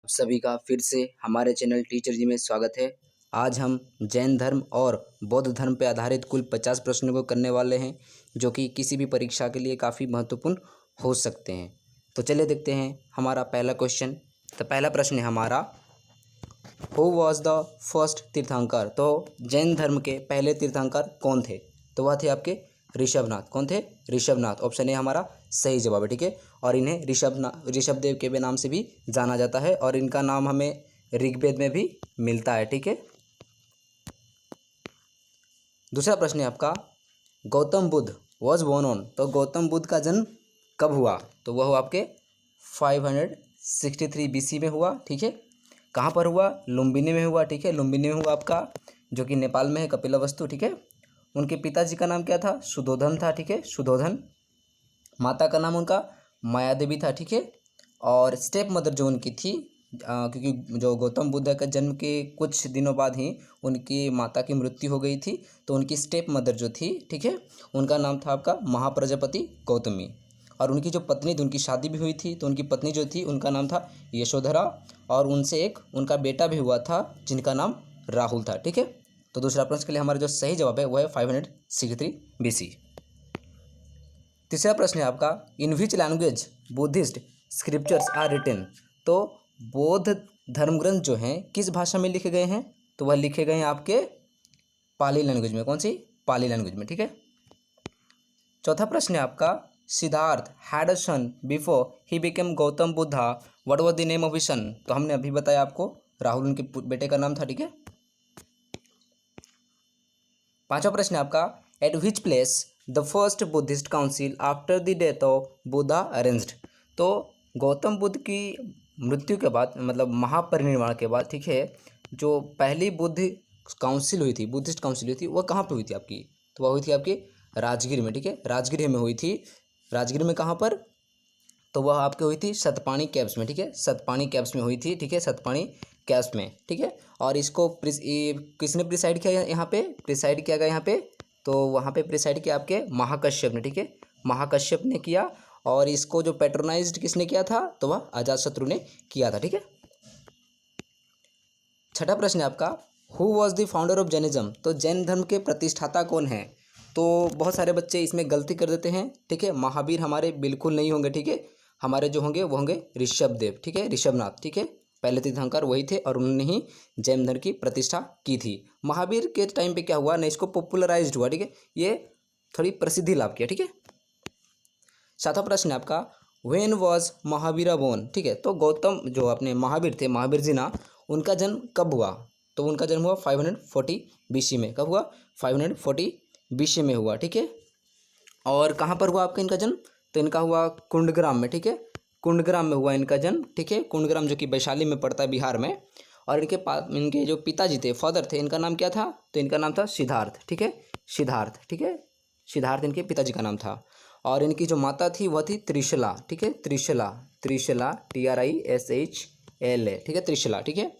आप सभी का फिर से हमारे चैनल टीचर जी में स्वागत है। आज हम जैन धर्म और बौद्ध धर्म पर आधारित कुल 50 प्रश्नों को करने वाले हैं, जो कि किसी भी परीक्षा के लिए काफ़ी महत्वपूर्ण हो सकते हैं। तो चलिए देखते हैं हमारा पहला क्वेश्चन। तो पहला प्रश्न है हमारा, हु वॉज द फर्स्ट तीर्थंकर। तो जैन धर्म के पहले तीर्थंकर कौन थे? तो वह थे आपके ऋषभनाथ। कौन थे? ऋषभनाथ। ऑप्शन ए हमारा सही जवाब है। ठीक है, और इन्हें ऋषभदेव के भी नाम से भी जाना जाता है और इनका नाम हमें ऋग्वेद में भी मिलता है। ठीक है, दूसरा प्रश्न है आपका, Gautam Buddha was born on. तो गौतम बुद्ध का जन्म कब हुआ? तो वह हुआ आपके 563 BC में हुआ। ठीक है, कहाँ पर हुआ? लुम्बिनी में हुआ। ठीक है, लुम्बिनी में हुआ आपका, जो कि नेपाल में है, कपिलवस्तु। ठीक है, उनके पिताजी का नाम क्या था? शुद्धोधन था। ठीक है, शुद्धोधन। माता का नाम उनका माया देवी था। ठीक है, और स्टेप मदर जो उनकी थी, क्योंकि जो गौतम बुद्ध का जन्म के कुछ दिनों बाद ही उनकी माता की मृत्यु हो गई थी, तो उनकी स्टेप मदर जो थी, ठीक है, उनका नाम था आपका महाप्रजापति गौतमी। और उनकी जो पत्नी थी, उनकी शादी भी हुई थी, तो उनकी पत्नी जो थी उनका नाम था यशोधरा, और उनसे एक उनका बेटा भी हुआ था जिनका नाम राहुल था। ठीक है, तो दूसरा प्रश्न के लिए हमारा जो सही जवाब है वो है 563 BC। तीसरा प्रश्न है आपका, in which language Buddhist scriptures are written. तो बौद्ध धर्म ग्रंथ जो हैं किस भाषा में लिखे गए हैं? तो वह लिखे गए हैं आपके पाली लैंग्वेज में। कौन सी? पाली लैंग्वेज में। ठीक है, चौथा प्रश्न है आपका, Siddhartha had a son before he became Gautam Buddha, what was the name of his son. तो हमने अभी बताया आपको, राहुल उनके बेटे का नाम था। ठीक है, पांचवा प्रश्न है आपका, eight which place the first Buddhist council after the death of Buddha arranged. तो गौतम बुद्ध की मृत्यु के बाद, मतलब महापरिनिर्वाण के बाद, ठीक है, जो पहली बुद्ध काउंसिल हुई थी, बुद्धिस्ट काउंसिल हुई थी, वह कहाँ पे हुई थी आपकी? तो वह हुई थी आपकी राजगीर में। ठीक है, राजगीर में हुई थी। राजगीर में कहाँ पर? तो वह आपकी हुई थी सतपानी कैब्स में। ठीक है, सतपानी कैब्स में हुई थी। ठीक है, सतपानी कैब्स में। ठीक है, और इसको किसने प्रिसाइड किया? यहाँ पे प्रिसाइड किया गया यहाँ पे, तो वहाँ पे प्रिसाइड किया आपके महाकश्यप ने। ठीक है, महाकश्यप ने किया, और इसको जो पैट्रोनाइज्ड किसने किया था? तो वह अजातशत्रु ने किया था। ठीक है, छठा प्रश्न है आपका, who was the founder of Jainism. तो जैन धर्म के प्रतिष्ठाता कौन है? तो बहुत सारे बच्चे इसमें गलती कर देते हैं। ठीक है, महावीर हमारे बिल्कुल नहीं होंगे। ठीक है, हमारे जो होंगे वो होंगे ऋषभदेव। ठीक है, ऋषभनाथ। ठीक है, पहले तीर्थंकर वही थे और उन्होंने ही जैन धर्म की प्रतिष्ठा की थी। महावीर के टाइम पे क्या हुआ ना, इसको पॉपुलराइज्ड हुआ। ठीक है, ये थोड़ी प्रसिद्धि लाभ किया। ठीक है, सातवां प्रश्न है आपका, व्हेन वॉज महावीरा बोर्न। ठीक है, तो गौतम जो अपने महावीर थे, महावीर जी ना, उनका जन्म कब हुआ? तो उनका जन्म हुआ 540 BC में। कब हुआ? 540 BC में हुआ। ठीक है, और कहाँ पर हुआ आपका इनका जन्म? तो इनका हुआ कुंडग्राम में। ठीक है, कुंडग्राम में हुआ इनका जन्म। ठीक है, कुंडग्राम जो कि वैशाली में पड़ता है, बिहार में। और इनके जो पिताजी थे, फादर थे, इनका नाम क्या था? तो इनका नाम था सिद्धार्थ। ठीक है, सिद्धार्थ। ठीक है, सिद्धार्थ इनके पिताजी का नाम था। और इनकी जो माता थी वह थी त्रिशला। ठीक है, त्रिशला, त्रिशला, TRISHLA। ठीक है, त्रिशला। ठीक है,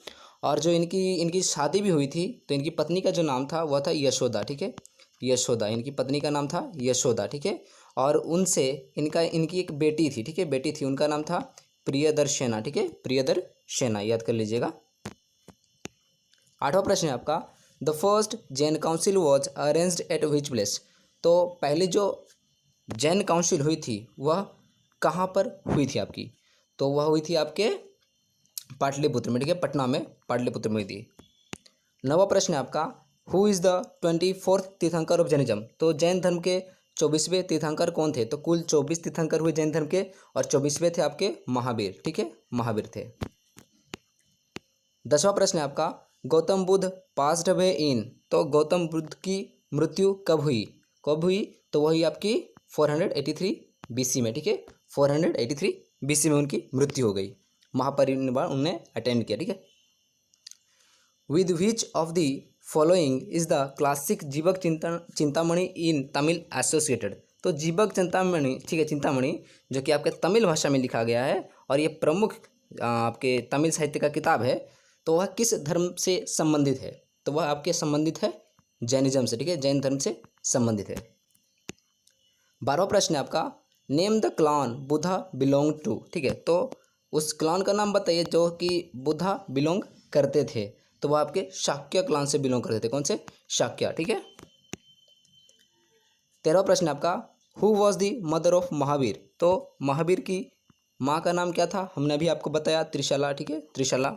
और जो इनकी इनकी शादी भी हुई थी, तो इनकी पत्नी का जो नाम था वह था यशोदा। ठीक है, यशोदा, इनकी पत्नी का नाम था यशोदा। ठीक है, और उनसे इनकी एक बेटी थी। ठीक है, बेटी थी, उनका नाम था प्रियदर्शना। ठीक है, प्रियदर्शना, याद कर लीजिएगा। आठवां प्रश्न है आपका, the first Jan council was arranged eight which place. तो पहली जो जैन काउंसिल हुई थी वह कहाँ पर हुई थी आपकी? तो वह हुई थी आपके पाटलिपुत्र में। ठीक है, पटना में, पाटलिपुत्र में हुई थी। नवा प्रश्न है आपका, हु इज़ द 24th तीर्थंकर ऑफ जैनिज्म। तो जैन धर्म के 24वें तीर्थंकर कौन थे? तो कुल 24 तीर्थंकर हुए जैन धर्म के, और 24वें थे आपके महावीर। ठीक है, महावीर थे। 10वां प्रश्न है आपका, Gautam Buddha passed away in. तो गौतम बुद्ध की मृत्यु कब हुई? कब हुई? तो वही आपकी 483 BC में। ठीक है, 483 BC में उनकी मृत्यु हो गई। महापरिनिर्वाण उन्होंने अटेंड किया। ठीक है, with which of the following is the classic जीवक चिंतामणि इन तमिल एसोसिएटेड। तो जीवक चिंतामणि, ठीक है, चिंतामणि जो कि आपके तमिल भाषा में लिखा गया है, और ये प्रमुख आपके तमिल साहित्य का किताब है, तो वह किस धर्म से संबंधित है? तो वह आपके संबंधित है जैनिज्म से। ठीक है, जैन धर्म से संबंधित है। 12वां प्रश्न है आपका, name the clan Buddha belong to. ठीक है, तो उस क्लान का नाम बताइए जो कि बुद्धा बिलोंग करते थे। तो वो आपके शाक्य क्लान से बिलोंग करते थे। कौन से? शाक्य। ठीक है। 13वां प्रश्न आपका, who was the mother of Mahavir? तो महावीर की माँ का नाम क्या था? हमने अभी आपको बताया, त्रिशला। ठीक है, त्रिशला।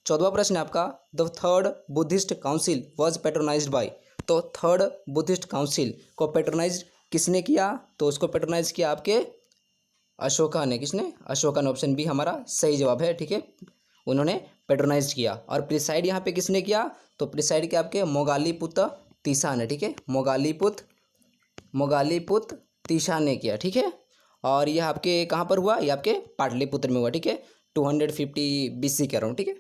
14वां प्रश्न आपका, the third Buddhist council was patronized by? तो थर्ड बुद्धिस्ट काउंसिल को पेट्रोनाइज किसने किया? तो उसको पेट्रोनाइज किया आपके अशोका ने। किसने? अशोका ने। ऑप्शन बी हमारा सही जवाब है। ठीक है, उन्होंने पेट्रोनाइज किया। और प्रिसाइड यहाँ पे किसने किया? तो प्रिसाइड के आपके मोगालीपुत्र तीसा ने। ठीक है, मोगालीपुत्र तीसा ने किया। ठीक है, और यह आपके कहाँ पर हुआ? ये आपके पाटलिपुत्र में हुआ। ठीक है, 250 BC कह रहा हूँ। ठीक है।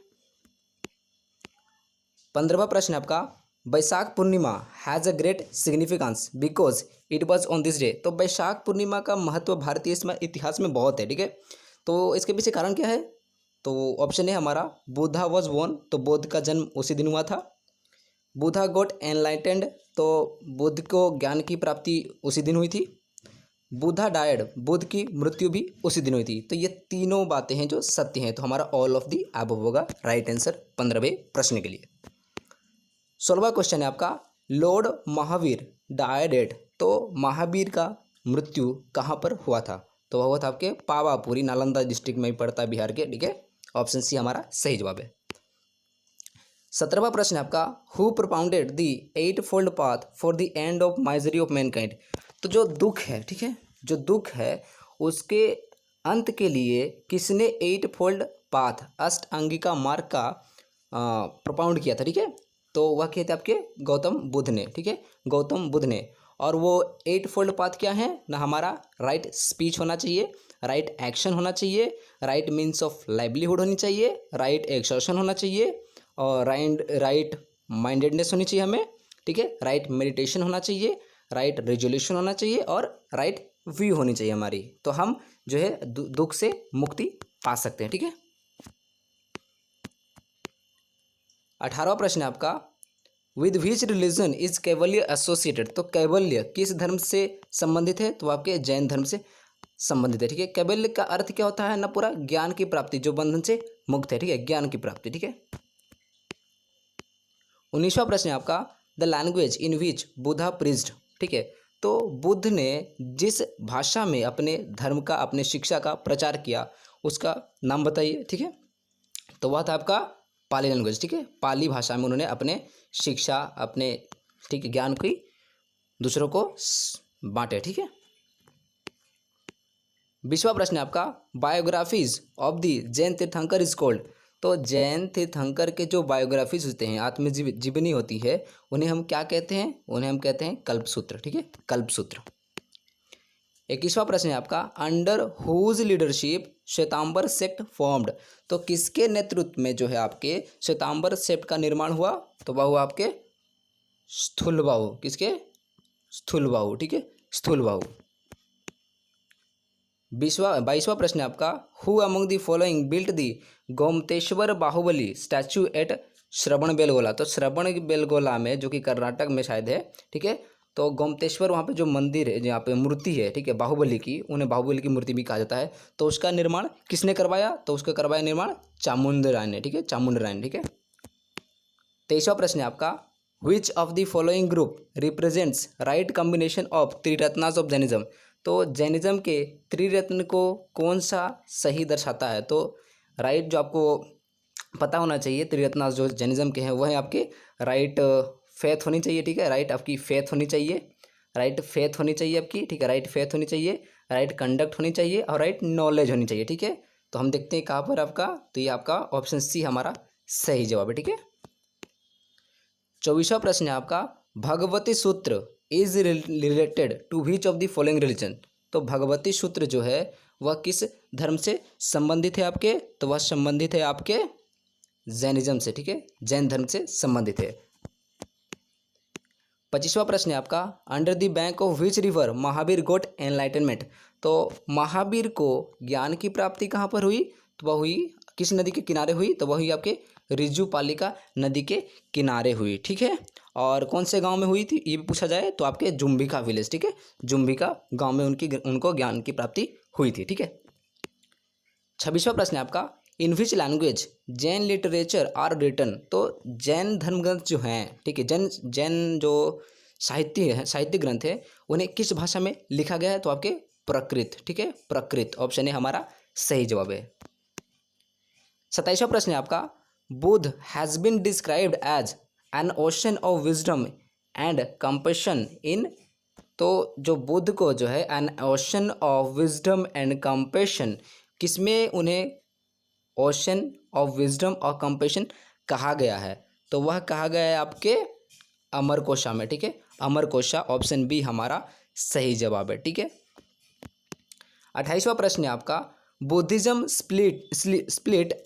15वां प्रश्न आपका, Baisakh Purnima has a great significance because it was on this day? तो बैसाख पूर्णिमा का महत्व भारतीय इतिहास में बहुत है। ठीक है, तो इसके पीछे कारण क्या है? तो ऑप्शन है हमारा, बुद्धा वॉज बोर्न। तो बुद्ध का जन्म उसी दिन हुआ था। Buddha got enlightened. तो बुद्ध को ज्ञान की प्राप्ति उसी दिन हुई थी। बुद्धा डायड, बुद्ध की मृत्यु भी उसी दिन हुई थी। तो ये तीनों बातें हैं जो सत्य हैं। तो हमारा ऑल ऑफ दी अबव होगा राइट आंसर 15वें प्रश्न के लिए। 16वां क्वेश्चन है आपका, लॉर्ड महावीर डायड एट? तो महावीर का मृत्यु कहाँ पर हुआ था? तो वह हुआ था आपके पावापुरी, नालंदा डिस्ट्रिक्ट में ही पड़ता है बिहार के। ठीक है, ऑप्शन सी हमारा सही जवाब है। 17वां प्रश्न है आपका, who propounded the 8-fold path for the end of misery of Mankind? तो जो दुख है, ठीक है, जो दुख है उसके अंत के लिए किसने 8-fold पाथ, अष्टांगिका मार्ग का प्रोपाउंड किया था? ठीक है, तो वह कहते आपके गौतम बुद्ध ने। ठीक है, गौतम बुद्ध ने। और वो 8-fold पाथ क्या है ना? हमारा राइट स्पीच होना चाहिए, राइट एक्शन होना चाहिए, राइट मीन्स ऑफ लाइवलीहुड होनी चाहिए, राइट एक्सर्शन होना चाहिए, और राइट माइंडेडनेस होनी चाहिए हमें। ठीक है, राइट मेडिटेशन होना चाहिए, राइट रेजोल्यूशन होना चाहिए, और राइट व्यू होनी चाहिए हमारी। तो हम जो है दुख से मुक्ति पा सकते हैं। ठीक है। 18वां प्रश्न है आपका, with which religion is Kaivalya associated? तो कैवल्य किस धर्म से संबंधित है? तो आपके जैन धर्म से संबंधित है। ठीक है, कैवल्य का अर्थ क्या होता है ना? पूरा ज्ञान की प्राप्ति, जो बंधन से मुक्त है। ठीक है, ज्ञान की प्राप्ति। ठीक है। 19वां प्रश्न है आपका, the language in which Buddha preached? ठीक है, तो बुद्ध ने जिस भाषा में अपने धर्म का, अपने शिक्षा का प्रचार किया उसका नाम बताइए। ठीक है, तो वह था आपका पाली लैंग्वेज। ठीक है, पाली भाषा में उन्होंने अपने शिक्षा, अपने ठीक ज्ञान की दूसरों को बांटे। ठीक है। 20वां प्रश्न है आपका, बायोग्राफीज ऑफ द जैन तीर्थंकर इज कॉल्ड? तो जैन तीर्थंकर के जो बायोग्राफीज होते हैं, आत्मजीवनी होती है, उन्हें हम क्या कहते हैं? उन्हें हम कहते हैं कल्पसूत्र। ठीक है, कल्पसूत्र। 21वां प्रश्न है आपका, under whose leadership Shwetambar sect formed? तो किसके नेतृत्व में जो है आपके श्वेतांबर सेक्ट का निर्माण हुआ? तो वह हुआ आपके स्थूलबाहु। किसके? स्थूलबाहु। ठीक है, स्थूलबाहु। 22वां प्रश्न है आपका, who among the following built the Gomateshwara Bahubali statue at Shravanabelagola? तो श्रवण बेलगोला में, जो कि कर्नाटक में शायद है। ठीक है, तो गोमतेश्वर वहाँ पे जो मंदिर है, जहाँ पे मूर्ति है, ठीक है, बाहुबली की, उन्हें बाहुबली की मूर्ति भी कहा जाता है। तो उसका निर्माण किसने करवाया? तो उसका करवाया निर्माण चामुंड राय ने। ठीक है, चामुंड राय ने। ठीक है। 23वां प्रश्न है आपका, which of the following group represents right combination of triratnas of Jainism? तो जैनिज्म के त्रिरत्न को कौन सा सही दर्शाता है? तो राइट जो आपको पता होना चाहिए, त्रिरत्नास जो जैनिज्म के हैं वह है आपके राइट फेथ होनी चाहिए। ठीक है, राइट आपकी फेथ होनी चाहिए, राइट फेथ होनी चाहिए आपकी। ठीक है, राइट फेथ होनी चाहिए, राइट कंडक्ट होनी चाहिए, और राइट नॉलेज होनी चाहिए। ठीक है, तो हम देखते हैं कहाँ पर आपका, तो ये आपका ऑप्शन सी हमारा सही जवाब है। ठीक है। 24वां प्रश्न है आपका, Bhagavati Sutra is related to which of the following religion? तो भगवती सूत्र जो है वह किस धर्म से संबंधित है आपके? तो वह संबंधित है आपके जैनिज्म से। ठीक है, जैन धर्म से संबंधित है। 25वां प्रश्न है आपका, under the bank of which river Mahavir got enlightenment? तो महावीर को ज्ञान की प्राप्ति कहाँ पर हुई? तो वह हुई किस नदी के किनारे हुई? तो वह हुई आपके रिजुपालिका नदी के किनारे हुई। ठीक है, और कौन से गांव में हुई थी ये भी पूछा जाए तो आपके जुम्बिका विलेज। ठीक है, जुम्बिका गांव में उनको ज्ञान की प्राप्ति हुई थी। ठीक है। 26वां प्रश्न है आपका, in which language Jain literature are written. तो जैन धर्म ग्रंथ जो हैं, ठीक है, जैन जैन जो साहित्य ग्रंथ है उन्हें किस भाषा में लिखा गया है? तो आपके प्रकृत, ठीक है, प्रकृत ऑप्शन है हमारा सही जवाब है। 27वां प्रश्न है आपका, Buddha has been described as an ocean of wisdom and compassion in. तो जो बुद्ध को जो है an ocean of wisdom and compassion, किसमें उन्हें ओशन ऑफ विजडम और कंपैशन कहा गया है? तो वह कहा गया है आपके अमरकोशा में, ठीक है, अमरकोशा ऑप्शन बी हमारा सही जवाब है, ठीक है। 28वां प्रश्न है आपका, Buddhism split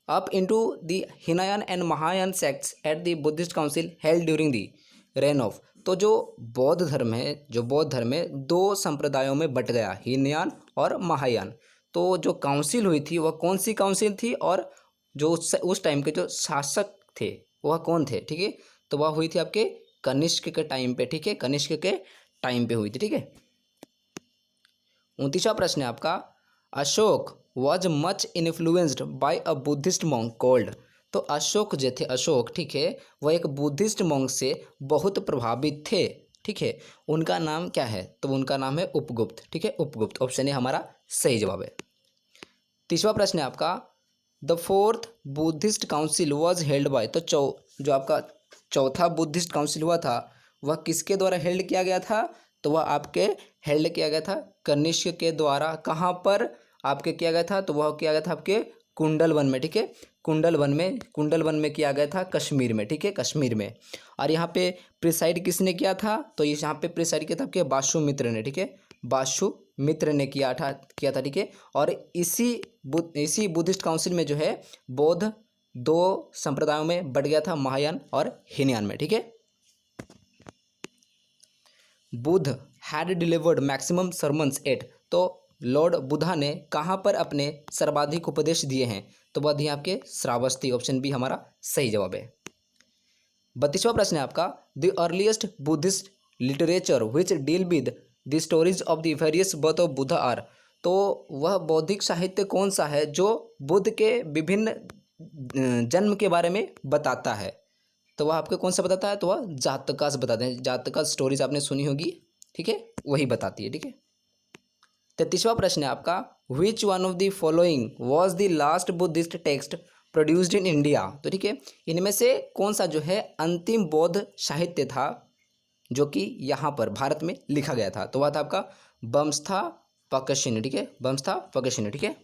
up into the Hinayana and Mahayana sects at the Buddhist council held during the rain of. तो जो बौद्ध धर्म है दो संप्रदायों में बट गया, हीनयान और महायान। तो जो काउंसिल हुई थी वह कौन सी काउंसिल थी, और जो उस टाइम के जो शासक थे वह कौन थे, ठीक है? तो वह हुई थी आपके कनिष्क के टाइम पे, ठीक है, कनिष्क के टाइम पे हुई थी, ठीक है। 29वां प्रश्न है आपका, Ashok was much influenced by a Buddhist monk called. तो अशोक जो थे, अशोक, ठीक है, वह एक बुद्धिस्ट मॉन्क से बहुत प्रभावित थे, ठीक है। उनका नाम क्या है? तो उनका नाम है उपगुप्त, ठीक है, उपगुप्त ऑप्शन है हमारा सही जवाब है। 30वां प्रश्न है आपका, the fourth Buddhist council was held by. तो जो आपका चौथा बुद्धिस्ट काउंसिल हुआ था वह किसके द्वारा हेल्ड किया गया था? तो वह आपके हेल्ड किया गया था कनिष्क के द्वारा। कहाँ पर आपके किया गया था? तो वह किया गया था आपके कुंडलवन में, ठीक है, कुंडलवन में किया गया था, कश्मीर में, ठीक है, कश्मीर में। और यहाँ पे प्रिसाइड किसने किया था? तो यहाँ पे प्रिसाइड किया था आपके वासुमित्र ने, ठीक है, वासुमित्र ने किया था, ठीक है। और इसी बुद्धिस्ट काउंसिल में जो है बौद्ध दो संप्रदायों में बट गया था, महायान और हीनयान में, ठीक है। Buddha had delivered maximum sermons at. तो लॉर्ड बुद्धा ने कहाँ पर अपने सर्वाधिक उपदेश दिए हैं? तो वह दिए आपके श्रावस्ती, ऑप्शन बी हमारा सही जवाब है। 32वां प्रश्न है आपका, the earliest Buddhist literature which deal with the stories of the various birth of Buddha are. तो वह बौद्धिक साहित्य कौन सा है जो बुद्ध के विभिन्न जन्म के बारे में बताता है? तो वह आपको कौन सा बताता है? तो वह जातका से बताते हैं, जातका स्टोरीज आपने सुनी होगी, ठीक है, वही बताती है, ठीक है। 33वां प्रश्न है आपका, which one of the following was the last Buddhist text produced in India. तो ठीक है, इनमें से कौन सा जो है अंतिम बौद्ध साहित्य था जो कि यहाँ पर भारत में लिखा गया था? तो वह था आपका वंशथा पकशिनी, ठीक है, वंशथा पकशिनी, ठीक है।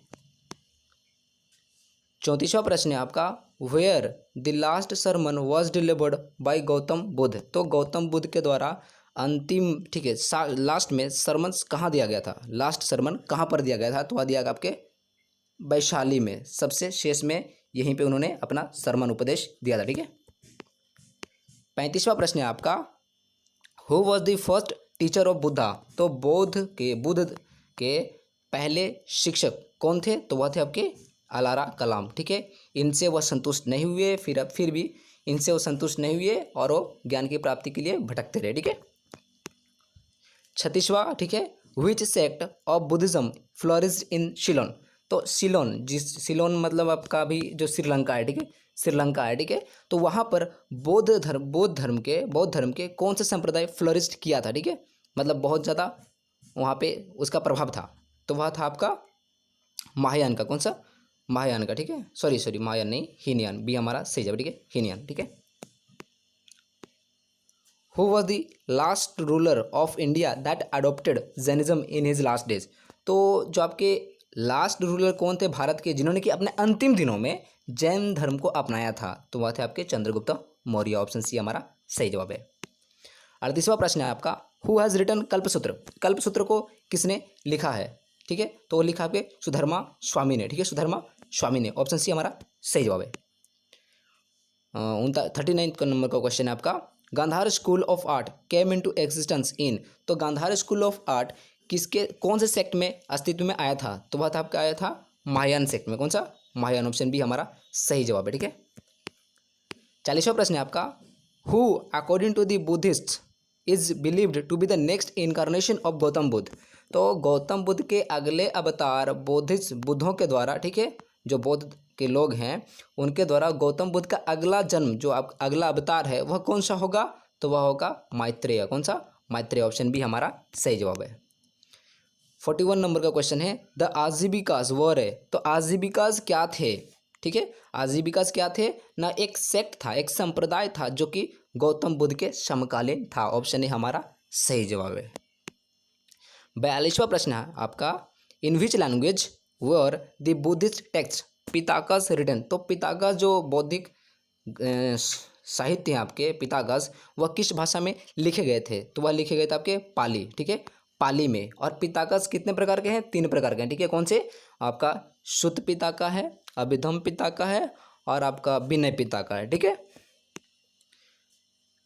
34वां प्रश्न है आपका, where the last sermon was delivered by Gautam Buddha. तो गौतम बुद्ध के द्वारा अंतिम, ठीक है, लास्ट में सरमन कहाँ दिया गया था? लास्ट सरमन कहाँ पर दिया गया था? तो वह दिया गया आपके वैशाली में, सबसे शेष में यहीं पे उन्होंने अपना सरमन उपदेश दिया था, ठीक है। 35वां प्रश्न है आपका, who was the first teacher of Buddha. तो बुद्ध के पहले शिक्षक कौन थे? तो वह थे आपके अलारा कलाम, ठीक है। इनसे वह संतुष्ट नहीं हुए, फिर भी इनसे वो संतुष्ट नहीं हुए और वो ज्ञान की प्राप्ति के लिए भटकते रहे, ठीक है। 36वां, ठीक है, विच सेक्ट ऑफ बुद्धिज्म फ्लोरिश्ड इन सिलोन। तो सिलोन मतलब आपका अभी जो श्रीलंका है, ठीक है, श्रीलंका है, ठीक है। तो वहाँ पर बौद्ध धर्म के कौन से संप्रदाय फ्लोरिस्ट किया था, ठीक है, मतलब बहुत ज़्यादा वहाँ पे उसका प्रभाव था। तो वह था आपका महायान का, कौन सा? महायान का, ठीक है, सॉरी महायान नहीं, हीनयान, बी हमारा सही जवाब, ठीक है, हीनयान, ठीक है। Who was the last ruler of India that adopted Jainism in his last days. तो जो आपके लास्ट रूलर कौन थे भारत के जिन्होंने कि अपने अंतिम दिनों में जैन धर्म को अपनाया था? तो वह थे आपके चंद्रगुप्त मौर्य, ऑप्शन सी हमारा सही जवाब है। 38वां प्रश्न है आपका, who has written Kalpasutra. Kalpasutra को किसने लिखा है? ठीक है, तो वो लिखा आपके सुधर्मा स्वामी ने, ठीक है, सुधर्मा स्वामी ने, ऑप्शन सी हमारा सही जवाब है। 39 नंबर का क्वेश्चन है आपका, Gandhara school of art came into existence in. तो गांधार स्कूल ऑफ आर्ट कौन से सेक्ट में अस्तित्व में आया था? तो वह था आपका आया था महायान सेक्ट में, कौन सा? महायान, ऑप्शन बी हमारा सही जवाब है, ठीक है। 40वां प्रश्न है आपका, who according to the Buddhist is believed to be the next incarnation of Gautam Buddha. तो गौतम बुद्ध के अगले अवतार बौद्धिस्ट बुद्धों के द्वारा, ठीक है, जो बौद्ध के लोग हैं उनके द्वारा गौतम बुद्ध का अगला जन्म जो अगला अवतार है वह कौन सा होगा? तो वह होगा मैत्रेय। कौन सा? मैत्रेय। ऑप्शन बी हमारा सही जवाब है। 41 नंबर का क्वेश्चन है द आजीविकास वर है। तो आजीविकास क्या थे? ठीक है, आजीविकास क्या थे ना? एक सेक्ट था, एक संप्रदाय था जो कि गौतम बुद्ध के समकालीन था। ऑप्शन ए हमारा सही जवाब है। 42वां प्रश्न है आपका in which language were the Buddhist text Pitakas written. तो पिताकस जो बौद्धिक साहित्य हैं आपके पिताकस, वह किस भाषा में लिखे गए थे? तो वह लिखे गए थे आपके पाली, ठीक है, पाली में। और पिताकस कितने प्रकार के हैं? 3 प्रकार के हैं, ठीक है। कौन से? आपका शुद्ध पिताका है, अभिधम पिताका है और आपका विनय पिताका है, ठीक है।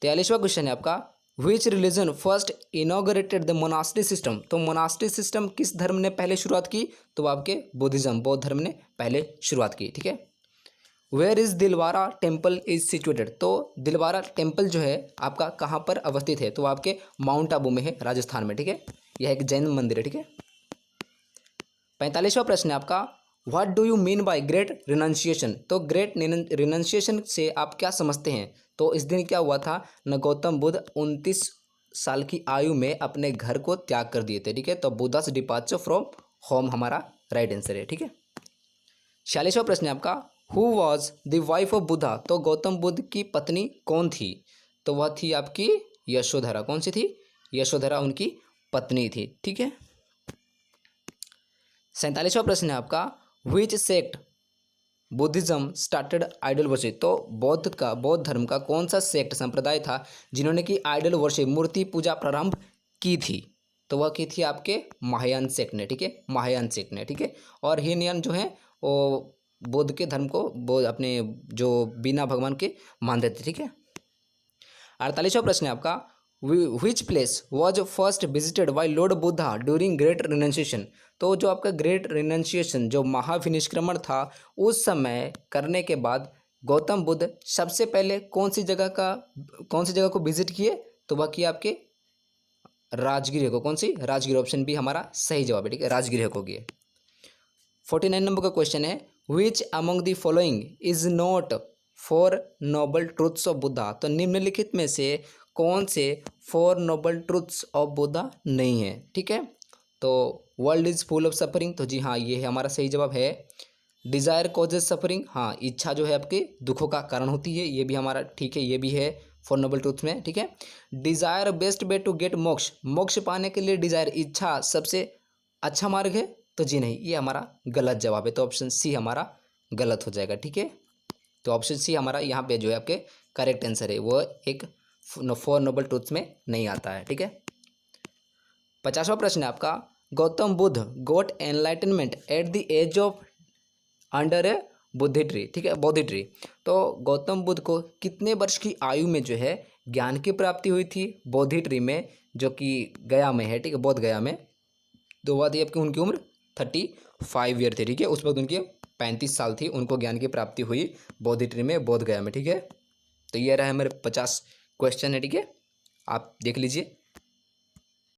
43वां क्वेश्चन है आपका विच religion first inaugurated the monastery system. तो मोनास्ट्री सिस्टम किस धर्म ने पहले शुरुआत की? तो आपके बुद्धिज्म, बौद्ध धर्म ने पहले शुरुआत की, ठीक है। Where is Dilwara temple is situated. तो दिलवारा टेम्पल जो है आपका कहाँ पर अवस्थित है? तो आपके माउंट आबू में है, राजस्थान में, ठीक है। यह एक जैन मंदिर है, ठीक है। 45वां प्रश्न है आपका what do you mean by great renunciation. तो ग्रेट रिनंसिएशन से आप क्या समझते हैं? तो इस दिन क्या हुआ था न, गौतम बुद्ध 29 साल की आयु में अपने घर को त्याग कर दिए थे, ठीक है। तो बुद्धास डिपार्चर फ्रॉम होम हमारा राइट आंसर है, ठीक है। 46वां प्रश्न है आपका who was the wife of Buddha. तो गौतम बुद्ध की पत्नी कौन थी? तो वह थी आपकी यशोधरा। कौन सी थी? यशोधरा उनकी पत्नी थी, ठीक है। 47वां प्रश्न है आपका which sect Buddhism started idol worship. तो बौद्ध धर्म का कौन सा सेक्ट संप्रदाय था जिन्होंने की आइडल वर्शिप मूर्ति पूजा प्रारंभ की थी? तो वह की थी आपके महायान सेक्ट ने, ठीक है, महायान सेक्ट ने, ठीक है। और हीनयान जो है वो बुद्ध के धर्म को अपने जो बिना भगवान के मानते थे, ठीक है। 48वां प्रश्न है आपका which place was first visited by Lord Buddha during great renunciation. तो जो आपका ग्रेट रिनंसिएशन जो महाविनिष्क्रमण था उस समय करने के बाद गौतम बुद्ध सबसे पहले कौन सी जगह को विजिट किए? तो वह किया आपके राजगृह को। कौन सी? राजगृह। ऑप्शन बी हमारा सही जवाब है, ठीक है, राजगृह को किए। 49 नंबर का क्वेश्चन है which among the following is not four noble truths of Buddha. तो निम्नलिखित में से कौन से 4 नोबल ट्रूथ्स ऑफ बुद्धा नहीं है, ठीक है। तो world is full of suffering. तो जी हाँ, ये है हमारा सही जवाब है। डिजायर कॉजेज सफरिंग, हाँ, इच्छा जो है आपके दुखों का कारण होती है, ये भी हमारा ठीक है, ये भी है 4 नोबल ट्रूथ्स में, ठीक है। Desire best way to get moksha, मोक्ष पाने के लिए डिजायर इच्छा सबसे अच्छा मार्ग है। तो जी नहीं, ये हमारा गलत जवाब है। तो ऑप्शन सी हमारा गलत हो जाएगा, ठीक है। तो ऑप्शन सी हमारा यहाँ पे जो है आपके करेक्ट आंसर है, वो एक 4 नोबल ट्रूथ्स में नहीं आता है, ठीक है। 50वां प्रश्न है आपका Gautam Buddha got enlightenment at the age of under a Bodhi tree, ठीक है, बोधि ट्री। तो गौतम बुद्ध को कितने वर्ष की आयु में जो है ज्ञान की प्राप्ति हुई थी? बोधि ट्री में, जो कि गया में है, ठीक है, बोध गया में। तो वह थी आपकी उनकी उम्र 35 ईयर थी, ठीक है। उस वक्त उनकी 35 साल थी, उनको ज्ञान की प्राप्ति हुई बोधि ट्री में, बोध गया में, ठीक है। तो ये रहा हमारे 50 क्वेश्चन है, ठीक है, आप देख लीजिए।